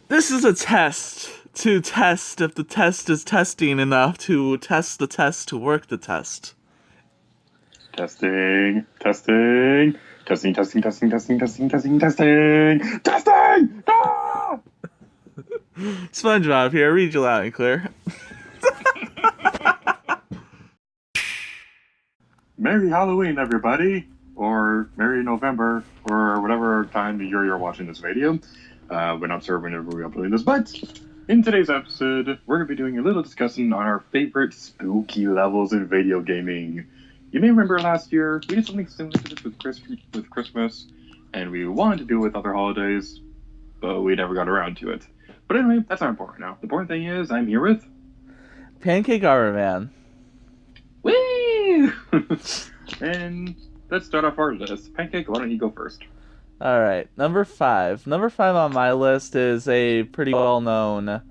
This is a test to test if the test is testing enough to test the test to work the test. Testing. Testing. Testing, testing, testing, testing, testing, testing, testing. Testing! Ah! SpongeBob here, read you loud and clear. Merry Halloween, everybody! Or Merry November, or whatever time of year you're watching this video. We're not sure whenever we're uploading this, but in today's episode, we're going to be doing a little discussion on our favorite spooky levels in video gaming. You may remember last year, we did something similar to this with Christmas, and we wanted to do it with other holidays, but we never got around to it. But anyway, that's not important now. The important thing is, I'm here with... Pancake Armor Man. Whee! And let's start off our list. Pancake, why don't you go first? Alright, number 5. Number 5 on my list is a pretty well-known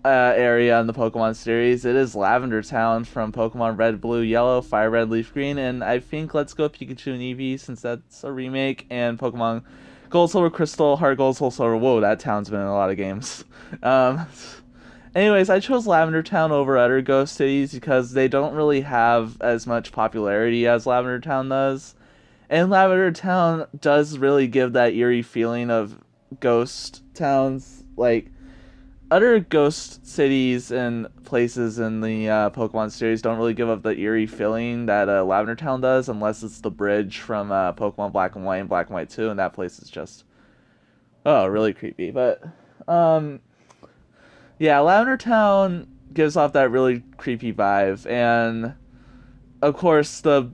area in the Pokemon series. It is Lavender Town from Pokemon Red, Blue, Yellow, Fire Red, Leaf Green, and I think Let's Go Pikachu and Eevee, since that's a remake, and Pokemon Gold, Silver, Crystal, Heart Gold, Soul Silver. Whoa, that town's been in a lot of games. Anyways, I chose Lavender Town over other ghost cities because they don't really have as much popularity as Lavender Town does. And Lavender Town does really give that eerie feeling of ghost towns. Like, other ghost cities and places in the Pokemon series don't really give up the eerie feeling that Lavender Town does, unless it's the bridge from Pokemon Black and White and Black and White 2, and that place is just, really creepy. But, yeah, Lavender Town gives off that really creepy vibe, and, of course, the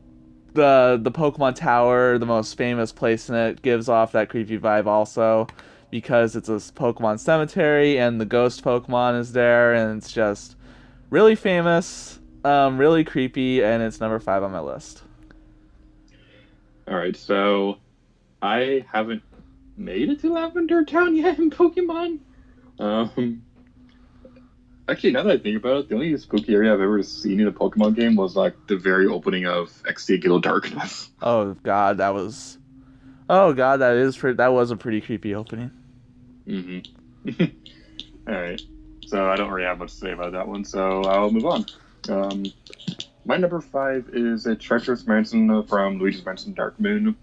Pokemon Tower, the most famous place in it, gives off that creepy vibe also, because it's a Pokemon cemetery and the ghost Pokemon is there, and it's just really famous, really creepy, and it's number 5 on my list. Alright, so I haven't made it to Lavender Town yet in Pokemon. Actually, now that I think about it, the only spooky area I've ever seen in a Pokemon game was like the very opening of Exeggutor Darkness. Oh god, that was that was a pretty creepy opening. Mm-hmm. Alright, so I don't really have much to say about that one, so I'll move on. My number 5 is a Treacherous Mansion from Luigi's Mansion Dark Moon.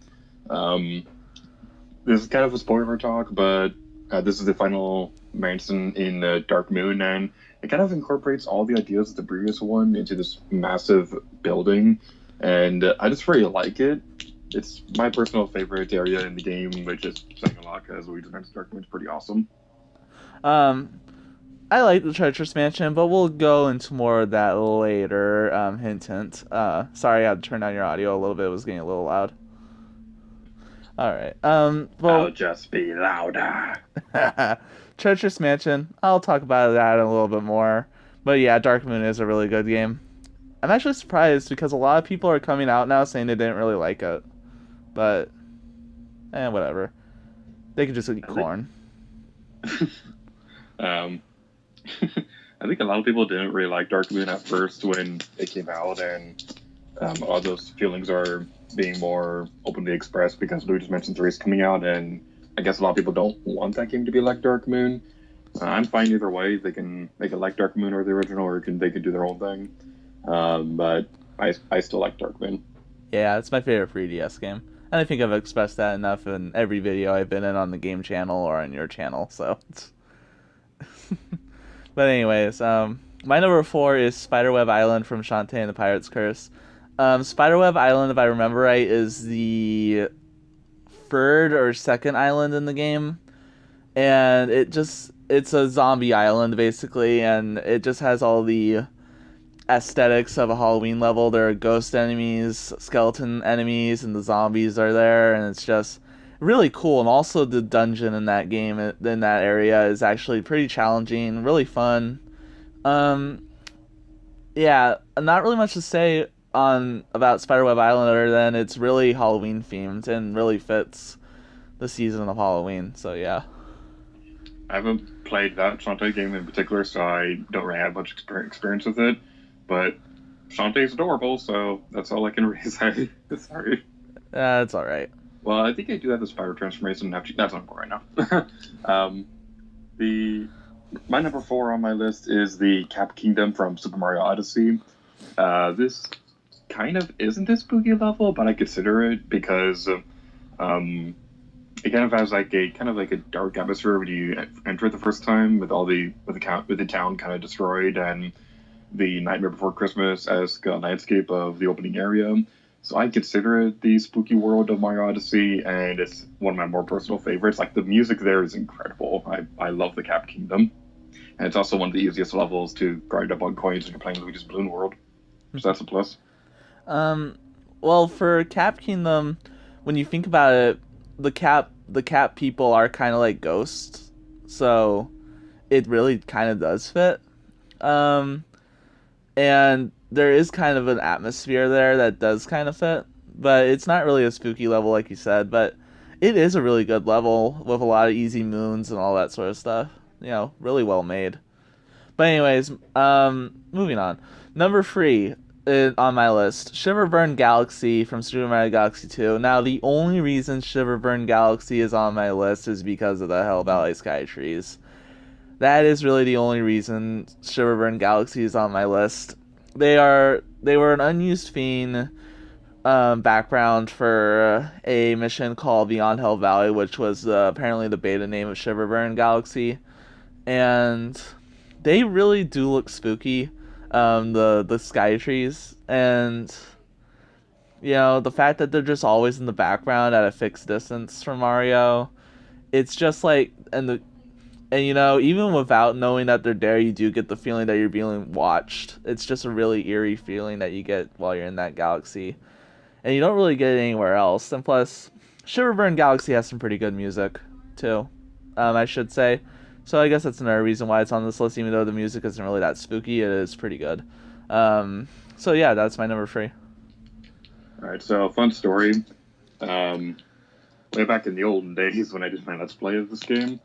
This is kind of a spoiler talk, but this is the final mansion in Dark Moon, and it kind of incorporates all the ideas of the previous one into this massive building, and I just really like it. It's my personal favorite area in the game, which is saying a lot because Luigi's Mansion Dark Moon is pretty awesome. I like the Treacherous Mansion, but we'll go into more of that later. Hint, hint. Sorry, I had to turn down your audio a little bit. It was getting a little loud. Alright, well... I'll just be louder. Treacherous Mansion, I'll talk about that a little bit more. But yeah, Dark Moon is a really good game. I'm actually surprised because a lot of people are coming out now saying they didn't really like it. But, whatever. They could just eat corn. I think a lot of people didn't really like Dark Moon at first when it came out, and all those feelings are being more openly expressed because Luigi's Mansion 3 is coming out, and I guess a lot of people don't want that game to be like Dark Moon. I'm fine either way. They can make it like Dark Moon or the original, or they can do their own thing. But I still like Dark Moon. Yeah, it's my favorite 3DS game. And I think I've expressed that enough in every video I've been in on the game channel or on your channel, so... But anyways, my number 4 is Spiderweb Island from Shantae and the Pirate's Curse. Spiderweb Island, if I remember right, is the 3rd or 2nd island in the game. And it's a zombie island, basically, and it just has all the aesthetics of a Halloween level. There are ghost enemies, skeleton enemies, and the zombies are there, and it's just really cool. And also the dungeon in that game, in that area, is actually pretty challenging, really fun. Yeah, not really much to say about Spiderweb Island other than it's really Halloween themed and really fits the season of Halloween, so yeah. I haven't played that Shantae game in particular, so I don't really have much experience with it, but Shantae's adorable, so that's all I can really say. Sorry. It's alright. Well, I think I do have the spider transformation. That's not important right now. The My number 4 on my list is the Cap Kingdom from Super Mario Odyssey. This kind of isn't a spooky level, but I consider it because um, it kind of has like a dark atmosphere when you enter it the first time, with the town kind of destroyed and the Nightmare Before Christmas esque landscape of the opening area. So I consider it the spooky world of Mario Odyssey, and it's one of my more personal favorites. Like the music there is incredible. I love the Cap Kingdom, and it's also one of the easiest levels to grind up on coins when you're playing Luigi's Balloon World. So that's a plus. Um, well, for Cap Kingdom, when you think about it, the cap people are kind of like ghosts, so it really kind of does fit. Um, and there is kind of an atmosphere there that does kind of fit, but it's not really a spooky level like you said. But it is a really good level with a lot of easy moons and all that sort of stuff. Really well made. But anyways, moving on. Number 3 on my list, Shiverburn Galaxy from Super Mario Galaxy 2. Now, the only reason Shiverburn Galaxy is on my list is because of the Hell Valley Sky Trees. That is really the only reason Shiverburn Galaxy is on my list. They were an unused theme background for a mission called Beyond Hell Valley, which was apparently the beta name of Shiverburn Galaxy, and they really do look spooky. The sky trees, and the fact that they're just always in the background at a fixed distance from Mario, it's just like and even without knowing that they're there, you do get the feeling that you're being watched. It's just a really eerie feeling that you get while you're in that galaxy, and you don't really get it anywhere else. And plus, Shiverburn Galaxy has some pretty good music too, I should say. So I guess that's another reason why it's on this list, even though the music isn't really that spooky. It is pretty good. So yeah, that's my number 3. All right, so fun story. Um, Way back in the olden days when I did my Let's Play of this game,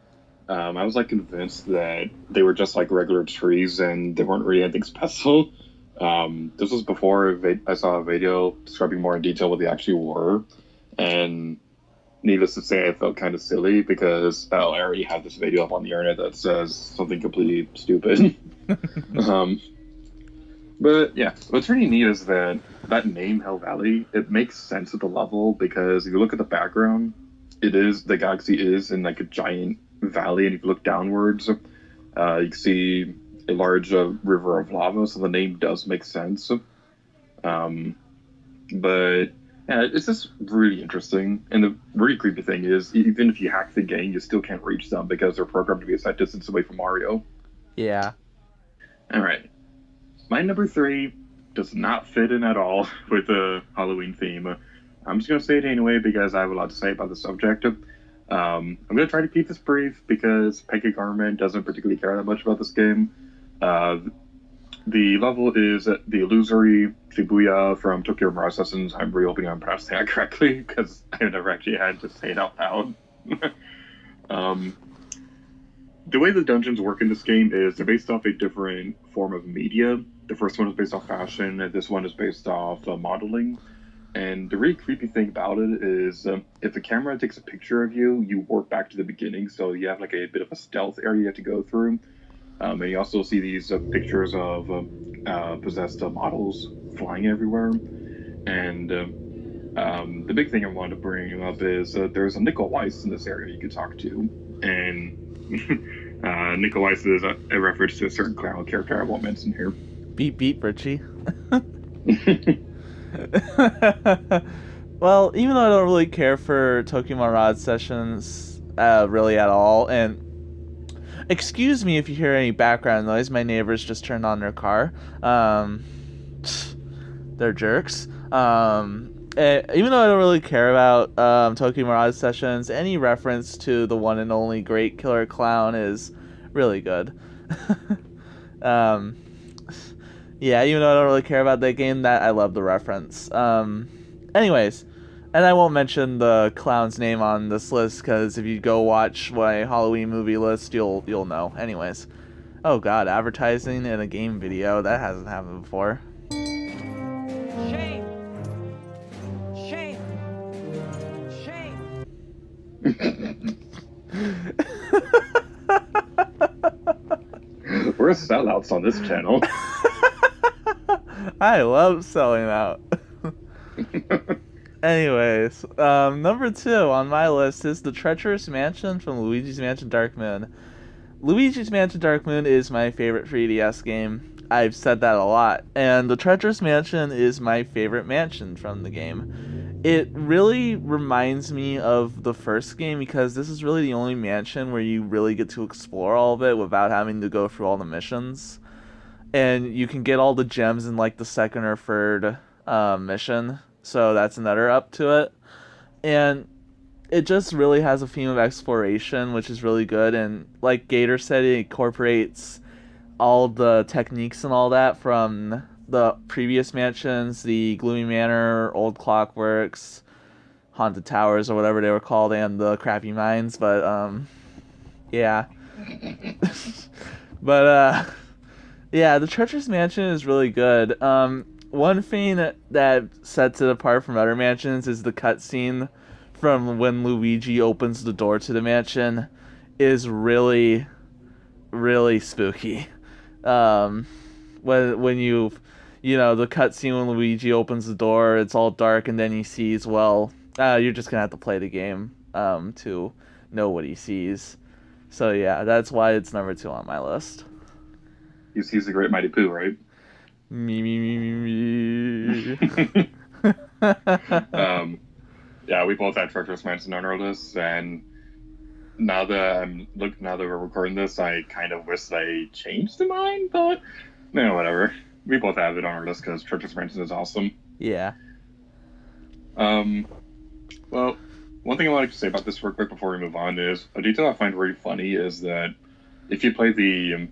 I was like convinced that they were just like regular trees and they weren't really anything special. This was before I saw a video describing more in detail what they actually were, and needless to say, I felt kind of silly because I already have this video up on the internet that says something completely stupid. um, but yeah, what's really neat is that name Hell Valley, it makes sense with the level because if you look at the background, the galaxy is in like a giant valley, and if you look downwards, you can see a large river of lava, so the name does make sense. But yeah, it's just really interesting. And the really creepy thing is, even if you hack the game, you still can't reach them because they're programmed to be a set distance away from Mario. Yeah. All right. My number 3 does not fit in at all with the Halloween theme. I'm just going to say it anyway because I have a lot to say about the subject. I'm going to try to keep this brief because Peggy Garment doesn't particularly care that much about this game. The level is the Illusory Sakuya from Tokyo Mirage Sessions. I'm really hoping I'm pronouncing that correctly because I've never actually had to say it out loud. The way the dungeons work in this game is they're based off a different form of media. The first one is based off fashion, and this one is based off modeling. And the really creepy thing about it is if the camera takes a picture of you, you warp back to the beginning, so you have like a bit of a stealth area you have to go through. And you also see these pictures of possessed models flying everywhere. And the big thing I wanted to bring up is there's a Nickel Weiss in this area you could talk to. And Nickel Weiss is a reference to a certain clown character I won't mention here. Beep beep, Richie. Well, even though I don't really care for Tokyo Mirage Sessions really at all, and excuse me if you hear any background noise, my neighbors just turned on their car. They're jerks. Even though I don't really care about Tokyo Mirage Sessions, any reference to the one and only Great Killer Clown is really good. Yeah, even though I don't really care about that game, that I love the reference. Anyways, and I won't mention the clown's name on this list because if you go watch my Halloween movie list, you'll know. Anyways, oh god, advertising in a game video, that hasn't happened before. Shame! Shame! Shame! We're sellouts on this channel. I love selling out. Anyways, number 2 on my list is the Treacherous Mansion from Luigi's Mansion Dark Moon. Luigi's Mansion Dark Moon is my favorite 3DS game. I've said that a lot. And the Treacherous Mansion is my favorite mansion from the game. It really reminds me of the first game because this is really the only mansion where you really get to explore all of it without having to go through all the missions. And you can get all the gems in like the second or third mission. So that's another up to it. And it just really has a theme of exploration, which is really good. And like Gator said, it incorporates all the techniques and all that from the previous mansions, the Gloomy Manor, Old Clockworks, Haunted Towers, or whatever they were called, and the Crappy Mines. But yeah. But yeah, the Treacherous Mansion is really good. One thing that sets it apart from other mansions is the cutscene from when Luigi opens the door to the mansion is really, really spooky. When you know, the cutscene when Luigi opens the door, it's all dark, and then he sees, well, you're just gonna have to play the game to know what he sees. So yeah, that's why it's number 2 on my list. He sees the Great Mighty Pooh, right? Me, me, me, me, me. Yeah, we both had Treacherous Mansion on our list, and now that we're recording this, I kind of wish I changed mine, but no, whatever. We both have it on our list because Treacherous Mansion is awesome. Yeah. Well, one thing I wanted to say about this real quick before we move on is a detail I find really funny is that if you play the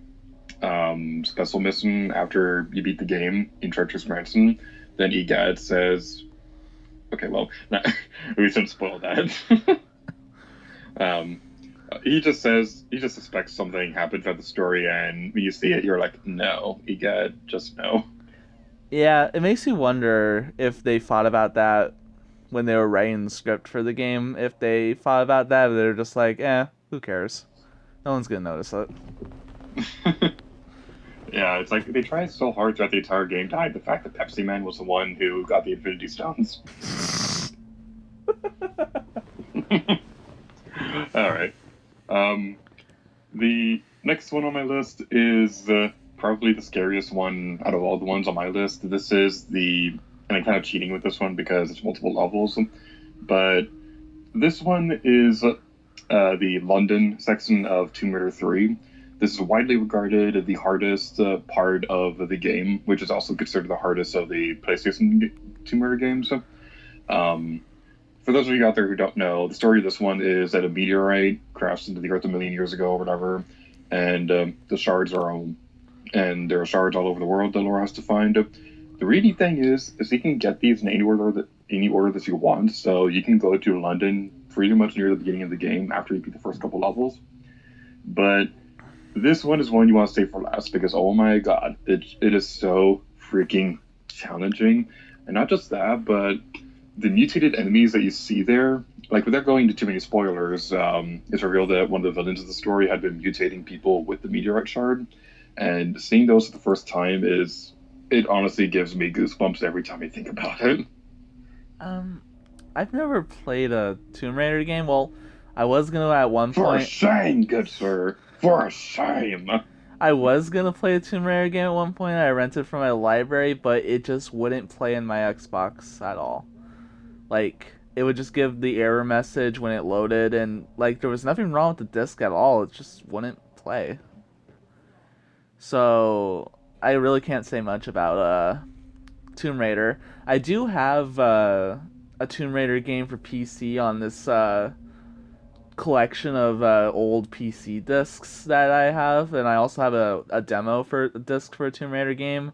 special mission after you beat the game in Treacherous Mansion, then EGAD says, okay, well, we shouldn't spoil that. He just suspects something happened throughout the story, and when you see it, you're like, no, EGAD, just no. Yeah, it makes you wonder if they thought about that when they were writing the script for the game. If they thought about that, they're just like, who cares? No one's gonna notice it. Yeah, it's like they tried so hard throughout the entire game to hide the fact that Pepsi Man was the one who got the Infinity Stones. Alright. The next one on my list is probably the scariest one out of all the ones on my list. This is and I'm kind of cheating with this one because it's multiple levels, but this one is the London section of Tomb Raider 3. This is widely regarded the hardest part of the game, which is also considered the hardest of the PlayStation Tomb Raider games. For those of you out there who don't know, the story of this one is that a meteorite crashed into the Earth a million years ago or whatever, and the shards are home. And there are shards all over the world that Laura has to find. The really thing is you can get these in any order that you want, so you can go to London pretty much near the beginning of the game after you beat the first couple levels. But this one is one you want to save for last because, oh my god, it is so freaking challenging. And not just that, but the mutated enemies that you see there, like without going into too many spoilers, it's revealed that one of the villains of the story had been mutating people with the meteorite shard. And seeing those for the first time it honestly gives me goosebumps every time I think about it. I've never played a Tomb Raider game. Well, I was gonna at one point. For shame, good sir. For shame. I was gonna play a Tomb Raider game at one point. I rented from my library, but it just wouldn't play in my Xbox at all. Like, it would just give the error message when it loaded, and like there was nothing wrong with the disc at all. It just wouldn't play. So I really can't say much about Tomb Raider. I do have a Tomb Raider game for PC on this collection of old PC discs that I have, and I also have a demo for a disc for a Tomb Raider game,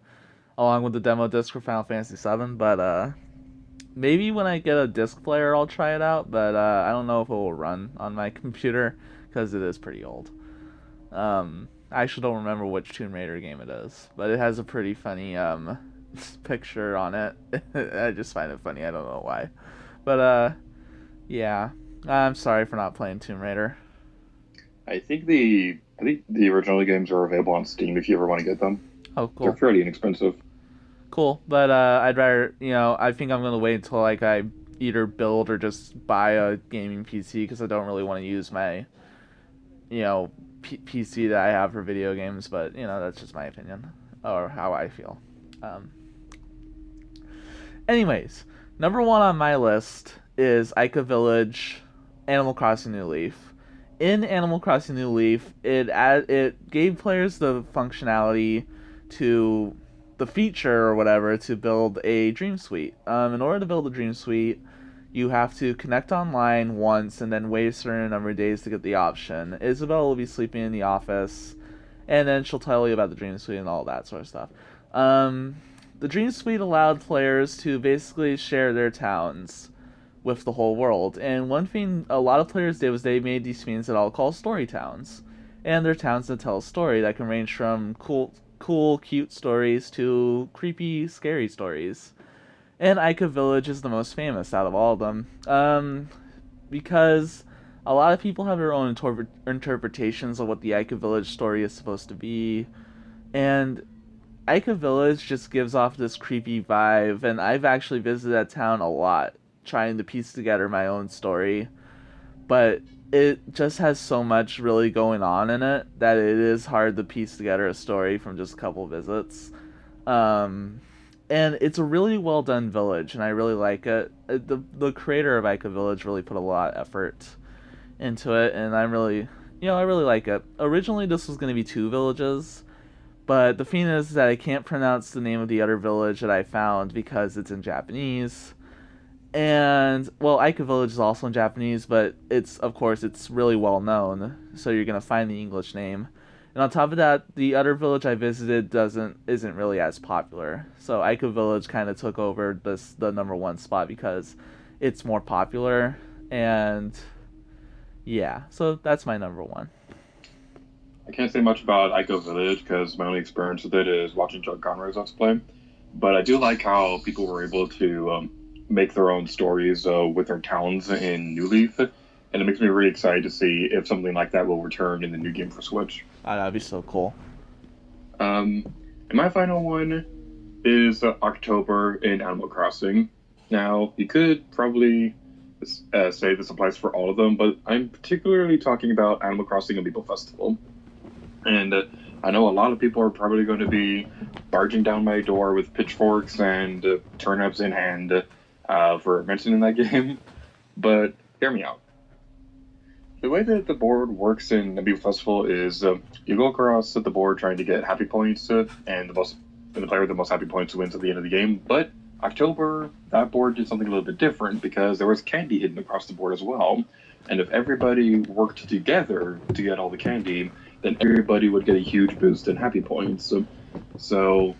along with the demo disc for Final Fantasy VII. But maybe when I get a disc player, I'll try it out. But I don't know if it will run on my computer because it is pretty old. I actually don't remember which Tomb Raider game it is, but it has a pretty funny picture on it. I just find it funny. I don't know why, but yeah. I'm sorry for not playing Tomb Raider. I think the I think the original games are available on Steam if you ever want to get them. Oh, They're cool. fairly inexpensive. Cool. But I'd rather, I think I'm gonna wait until like I either build or just buy a gaming PC because I don't really want to use my, PC that I have for video games. But that's just my opinion or how I feel. Um, Anyways, number one on my list is Ica Village, Animal Crossing New Leaf. In Animal Crossing New Leaf, it gave players the functionality to the feature or whatever to build a dream suite. In order to build a dream suite, you have to connect online once and then wait a certain number of days to get the option. Isabel will be sleeping in the office, and then she'll tell you about the dream suite and all that sort of stuff. The Dream Suite allowed players to basically share their towns with the whole world. And one thing a lot of players did was they made these things that I'll call story towns. And they're towns that tell a story that can range from cool, cute stories to creepy, scary stories. And Ica Village is the most famous out of all of them. Because a lot of people have their own interpretations of what the Ica Village story is supposed to be. And Ica Village just gives off this creepy vibe, and I've actually visited that town a lot, trying to piece together my own story. But it just has so much really going on in it that it is hard to piece together a story from just a couple visits. And it's a really well done village, and I really like it. The creator of Ica Village really put a lot of effort into it, and I really like it. Originally, this was going to be 2 villages. But the thing is that I can't pronounce the name of the other village that I found because it's in Japanese. And, well, Ica Village is also in Japanese, but it's really well known, so you're going to find the English name. And on top of that, the other village I visited isn't really as popular. So Ica Village kind of took over the number 1 spot because it's more popular, and yeah, so that's my number 1. I can't say much about Ico Village because my only experience with it is watching Chuck Conroy's Let's Play. But I do like how people were able to make their own stories with their towns in New Leaf. And it makes me really excited to see if something like that will return in the new game for Switch. Oh, that'd be so cool. And my final one is October in Animal Crossing. Now, you could probably say this applies for all of them, but I'm particularly talking about Animal Crossing Amiibo Festival. And I know a lot of people are probably going to be barging down my door with pitchforks and turnips in hand for mentioning that game. But hear me out. The way that the board works in Amiibo Festival is you go across the board trying to get happy points, and the player with the most happy points wins at the end of the game. But October, that board did something a little bit different because there was candy hidden across the board as well. And if everybody worked together to get all the candy, then everybody would get a huge boost in happy points. So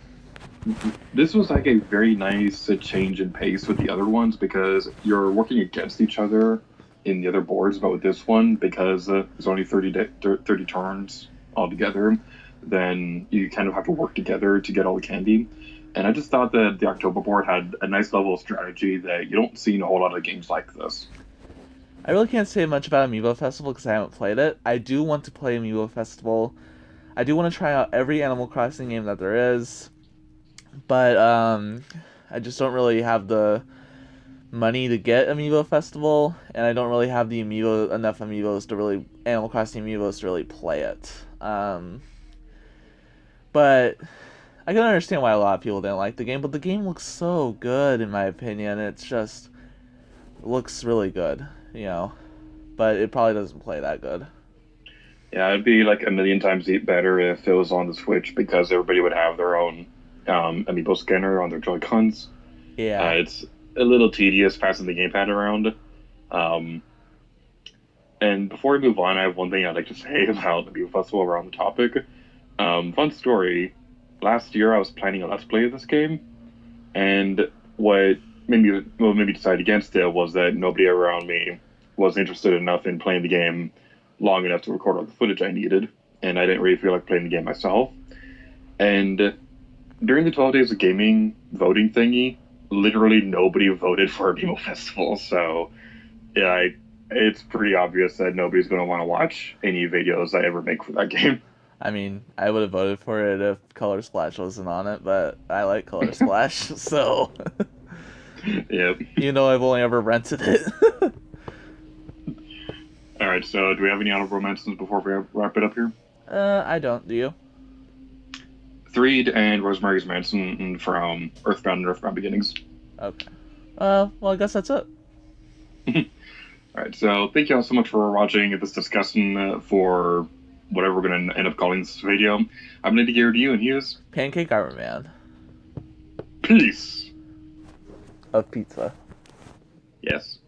this was like a very nice change in pace with the other ones because you're working against each other in the other boards, but with this one, because there's only 30 turns altogether, then you kind of have to work together to get all the candy. And I just thought that the October board had a nice level of strategy that you don't see in a whole lot of games like this. I really can't say much about Amiibo Festival because I haven't played it. I do want to play Amiibo Festival. I do want to try out every Animal Crossing game that there is. But I just don't really have the money to get Amiibo Festival, and I don't really have enough Amiibos to really Animal Crossing Amiibos to really play it. But I can understand why a lot of people didn't like the game, but the game looks so good in my opinion. It looks really good, but it probably doesn't play that good. Yeah, it'd be like a million times better if it was on the Switch because everybody would have their own Amiibo scanner on their Joy-Cons. Yeah. It's a little tedious passing the gamepad around. And before we move on, I have one thing I'd like to say about the Amiibo Festival around the topic. Fun story. Last year I was planning a Let's Play of this game, and what made me decide against it was that nobody around me was interested enough in playing the game long enough to record all the footage I needed, and I didn't really feel like playing the game myself. And during the 12 Days of Gaming voting thingy, literally nobody voted for Amiibo Festival, so yeah, it's pretty obvious that nobody's going to want to watch any videos I ever make for that game. I mean, I would have voted for it if Color Splash wasn't on it, but I like Color Splash, so Yep. I've only ever rented it. All right, so do we have any honorable mentions before we wrap it up here? I don't. Do you? Threed and Rosemary's Mansion from Earthbound and Earthbound Beginnings. Okay. Well, I guess that's it. All right, so thank you all so much for watching this discussion for whatever we're going to end up calling this video. I'm going to give it to you, and he is Pancake Armor Man Peace. of Pizza. Yes.